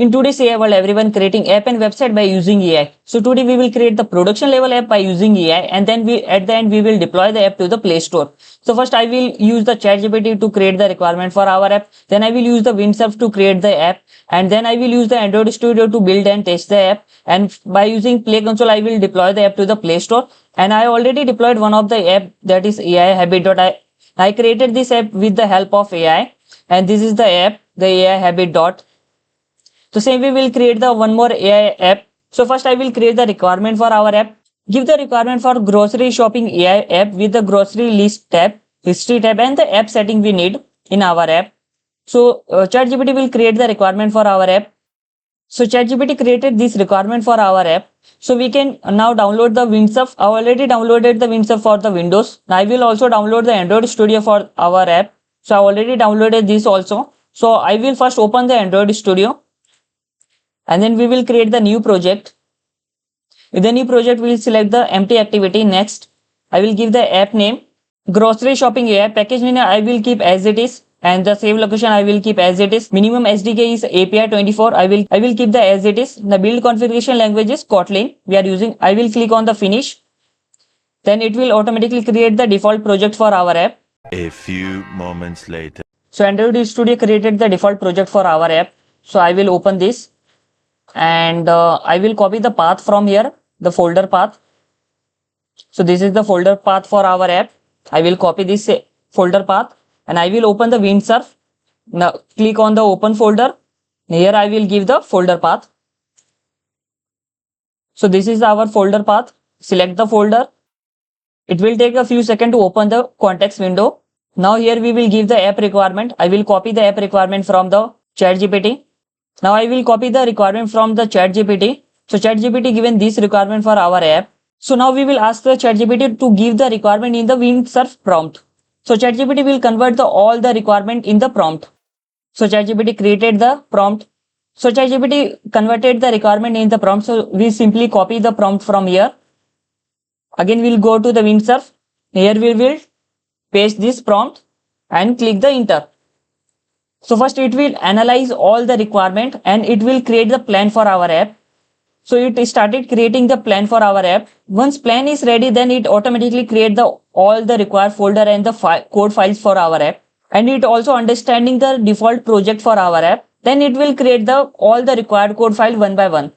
In today's AI world, everyone creating app and website by using AI. So today we will create the production level app by using AI, and then at the end we will deploy the app to the Play Store. So first I will use the ChatGPT to create the requirement for our app. Then I will use the Windsurf to create the app, and then I will use the Android Studio to build and test the app. And by using Play Console, I will deploy the app to the Play Store. And I already deployed one of the app, that is AI Habit. I created this app with the help of AI, and this is the app, the AI Habit. So same we will create the one more AI app. So first I will create the requirement for our app. Give the requirement for grocery shopping AI app with the grocery list tab, history tab, and the app setting we need in our app. So ChatGPT will create the requirement for our app. So ChatGPT created this requirement for our app. So we can now download the Windsurf. I already downloaded the Windsurf for the Windows. Now I will also download the Android Studio for our app. So I already downloaded this also. So I will first open the Android Studio, and then we will create the new project. With the new project, we will select the empty activity. Next, I will give the app name, grocery shopping AI. Package name I will keep as it is, and the save location I will keep as it is. Minimum SDK is API 24. I will keep the as it is. The build configuration language is Kotlin we are using. I will click on the finish. Then it will automatically create the default project for our app. A few moments later. So Android Studio created the default project for our app. So I will open this, and I will copy the path from here, the folder path. So this is the folder path for our app. I will copy this folder path, and I will open the Windsurf. Now click on the open folder. Here I will give the folder path. So this is our folder path. Select the folder. It will take a few seconds to open the context window. Now here we will give the app requirement. I will copy the app requirement from the ChatGPT. Now I will copy the requirement from the ChatGPT. So ChatGPT given this requirement for our app. So now we will ask the ChatGPT to give the requirement in the Windsurf prompt. So ChatGPT will convert all the requirement in the prompt. So ChatGPT created the prompt. So ChatGPT converted the requirement in the prompt. So we simply copy the prompt from here. Again we'll go to the Windsurf. Here we will paste this prompt and click the enter. So first it will analyze all the requirement, and it will create the plan for our app. So it started creating the plan for our app. Once plan is ready, then it automatically create all the required folder and the code files for our app. And it also understanding the default project for our app. Then it will create all the required code file one by one.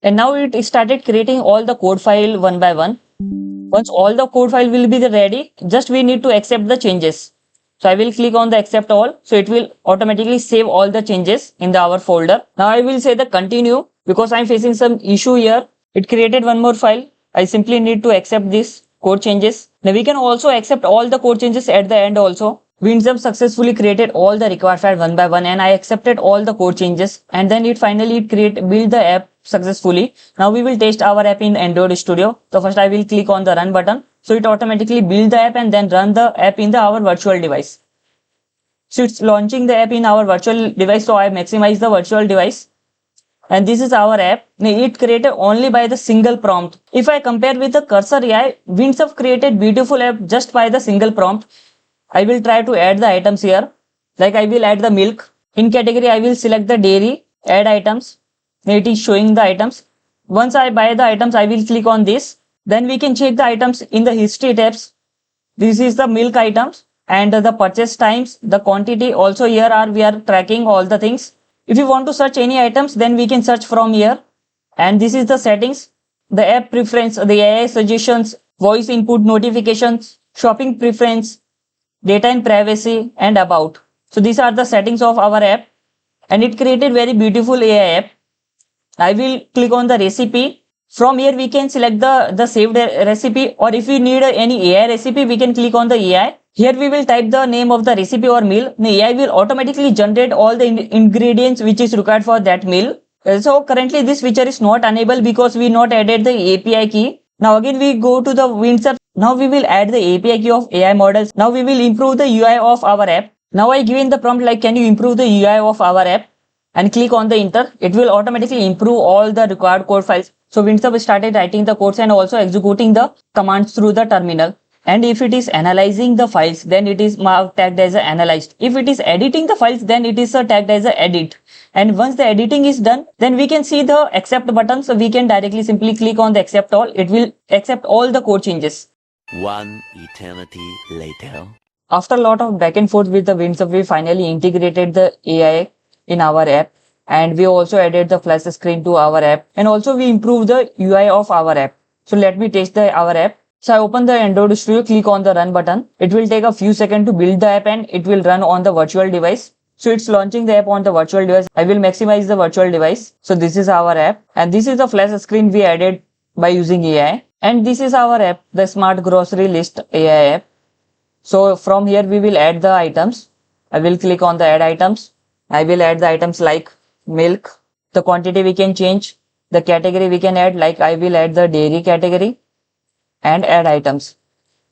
And now it started creating all the code file one by one. Once all the code file will be ready, just we need to accept the changes. So I will click on the accept all. So it will automatically save all the changes in our folder. Now I will say the continue, because I am facing some issue here. It created one more file. I simply need to accept this code changes. Now we can also accept all the code changes at the end also. Windsurf successfully created all the required file one by one, and I accepted all the code changes, and then it finally build the app successfully. Now we will test our app in Android Studio. So first I will click on the run button. So it automatically build the app and then run the app in our virtual device. So it's launching the app in our virtual device. So I maximize the virtual device. And this is our app. It created only by the single prompt. If I compare with the Cursor AI, Windsurf created beautiful app just by the single prompt. I will try to add the items here. Like I will add the milk. In category, I will select the dairy, add items. It is showing the items. Once I buy the items, I will click on this. Then we can check the items in the history tabs. This is the milk items and the purchase times, the quantity. Also here we are tracking all the things. If you want to search any items, then we can search from here. And this is the settings, the app preference, the AI suggestions, voice input notifications, shopping preference, data and privacy, and about. So these are the settings of our app, and it created very beautiful AI app. I will click on the recipe. From here we can select the saved recipe, or if we need any AI recipe, we can click on the AI. Here we will type the name of the recipe or meal. The AI will automatically generate all the ingredients which is required for that meal. So currently this feature is not enabled because we not added the API key. Now again we go to the Windsurf. Now we will add the API key of AI models. Now we will improve the UI of our app. Now I given the prompt like, can you improve the UI of our app? And click on the enter. It will automatically improve all the required code files. So Windsurf started writing the codes and also executing the commands through the terminal. And if it is analyzing the files, then it is tagged as analyzed. If it is editing the files, then it is tagged as edit. And once the editing is done, then we can see the accept button. So we can directly simply click on the accept all. It will accept all the code changes. One eternity later. After a lot of back and forth with the WinSub, we finally integrated the AI in our app, and we also added the flash screen to our app, and also we improved the UI of our app. So let me test our app. So I open the Android Studio, click on the run button. It will take a few seconds to build the app and it will run on the virtual device. So it's launching the app on the virtual device. I will maximize the virtual device. So this is our app, and this is the flash screen we added by using AI. And this is our app, the Smart Grocery List AI app. So from here we will add the items. I will click on the add items. I will add the items like milk. The quantity we can change. The category we can add, like I will add the dairy category and add items.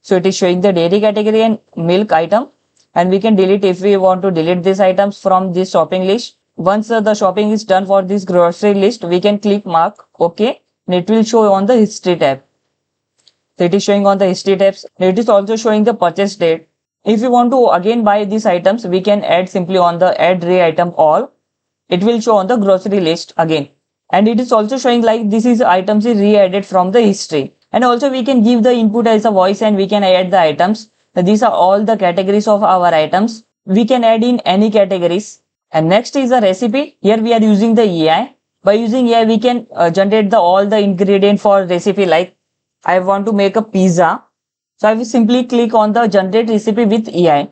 So it is showing the dairy category and milk item, and we can delete if we want to delete these items from this shopping list. Once the shopping is done for this grocery list, we can click mark OK, and it will show on the history tab. So it is showing on the history tabs. It is also showing the purchase date. If you want to again buy these items, we can add simply on the add re-item all. It will show on the grocery list again. And it is also showing like this is items is re-added from the history. And also we can give the input as a voice and we can add the items. These are all the categories of our items. We can add in any categories. And next is the recipe. Here we are using the AI. By using AI, we can generate all the ingredient for recipe. Like I want to make a pizza. So I will simply click on the generate recipe with AI.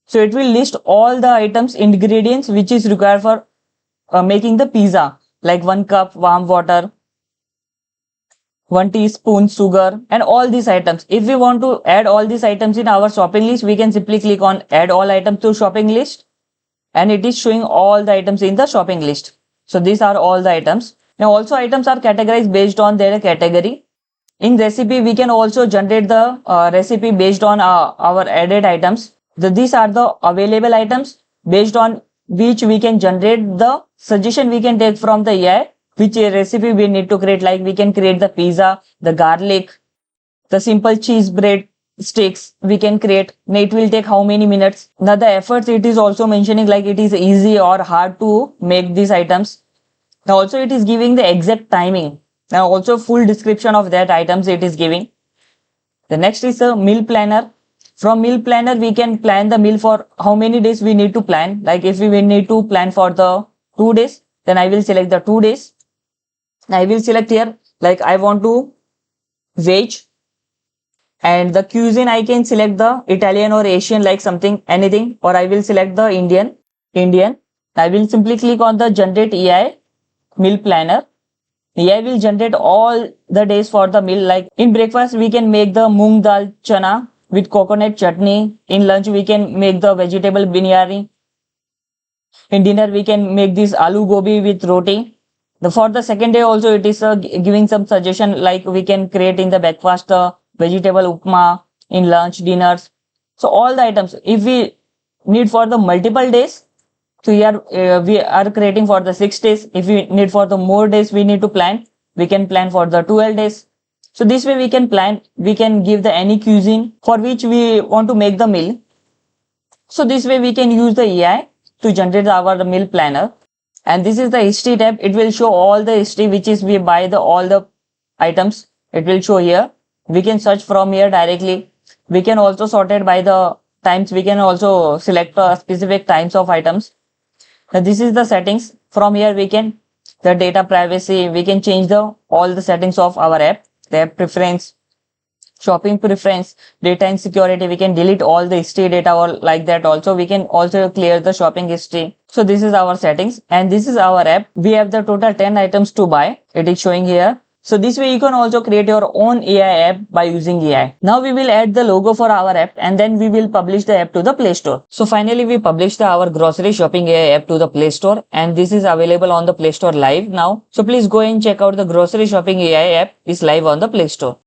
So it will list all the items, ingredients which is required for making the pizza. Like 1 cup warm water, 1 teaspoon sugar, and all these items. If we want to add all these items in our shopping list, we can simply click on add all items to shopping list, and it is showing all the items in the shopping list. So these are all the items. Now also items are categorized based on their category. In recipe, we can also generate the recipe based on our added items. These are the available items based on which we can generate the suggestion we can take from the AI. Which recipe we need to create, like we can create the pizza, the garlic, the simple cheese bread sticks we can create. Now it will take how many minutes. Now the efforts it is also mentioning like it is easy or hard to make these items. Now also it is giving the exact timing. Now also full description of that items it is giving. The next is a meal planner. From meal planner we can plan the meal for how many days we need to plan. Like if we need to plan for the 2 days, then I will select the 2 days. I will select here like I want to veg, and the cuisine I can select the Italian or Asian, like something anything, or I will select the Indian. I will simply click on the generate AI meal planner. AI will generate all the days for the meal. Like in breakfast we can make the moong dal chana with coconut chutney. In lunch we can make the vegetable biryani. In dinner we can make this aloo gobi with roti. For the second day also it is giving some suggestion, like we can create in the breakfast vegetable upma, in lunch, dinners. So all the items if we need for the multiple days, so here we are creating for the 6 days. If we need for the more days we need to plan, we can plan for the 12 days. So this way we can plan, we can give the any cuisine for which we want to make the meal. So this way we can use the AI to generate our meal planner. And this is the history tab. It will show all the history which is we buy the all the items. It will show here. We can search from here directly. We can also sort it by the times. We can also select specific times of items. Now this is the settings. From here we can the data privacy. We can change the all the settings of our app. The app preference, shopping preference, data and security. We can delete all the history data or like that. Also we can also clear the shopping history. So this is our settings, and this is our app. We have the total 10 items to buy. It is showing here. So this way you can also create your own AI app by using AI. Now we will add the logo for our app, and then we will publish the app to the Play Store. So finally we published our grocery shopping AI app to the Play Store, and this is available on the Play Store live now. So please go and check out the grocery shopping AI app is live on the Play Store.